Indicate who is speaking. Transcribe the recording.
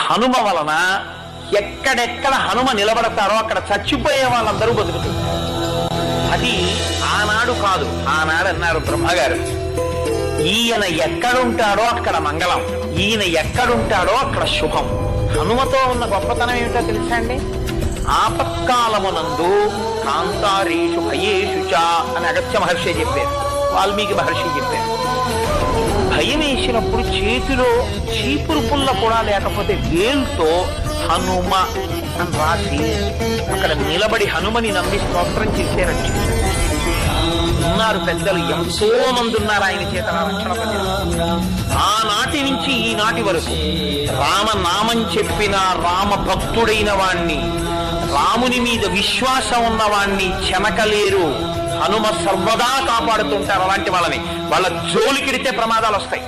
Speaker 1: హనుమ వలన ఎక్కడెక్కడ హనుమ నిలబడతారో అక్కడ చచ్చిపోయే వాళ్ళందరూ బతుకుతారు. అది ఆనాడు కాదు, ఆనాడు అన్నారు బ్రహ్మగారు, ఈయన ఎక్కడుంటాడో అక్కడ మంగళం, ఈయన ఎక్కడుంటాడో అక్కడ శుభం. హనుమతో ఉన్న గొప్పతనం ఏమిటో తెలుసా అండి? ఆపత్కాలమునందు కాంతారీషు భయేషు చ అని అగస్త్య మహర్షి చెప్పారు, వాల్మీకి మహర్షి చెప్పారు. భయం వేసినప్పుడు చేతిలో చీపురు పుల్ల కూడా లేకపోతే వేలుతో హనుమ అని రాసి అక్కడ నిలబడి హనుమని నమ్మి స్తోత్రం చేసేరని ఉన్నారు పెద్దలు, ఎంతో మంది ఉన్నారు ఆయన చేత రక్షణ పొందిన. ఆనాటి నుంచి ఈనాటి వరకు రామనామం చెప్పిన రామ భక్తుడైన వాణ్ణి, రాముని మీద విశ్వాసం ఉన్న వాణ్ణి చెనకలేరు. హనుమ సర్వదా కాపాడుతుంటారు అలాంటి వాళ్ళని. వాళ్ళ జోలికిడితే ప్రమాదాలు వస్తాయి.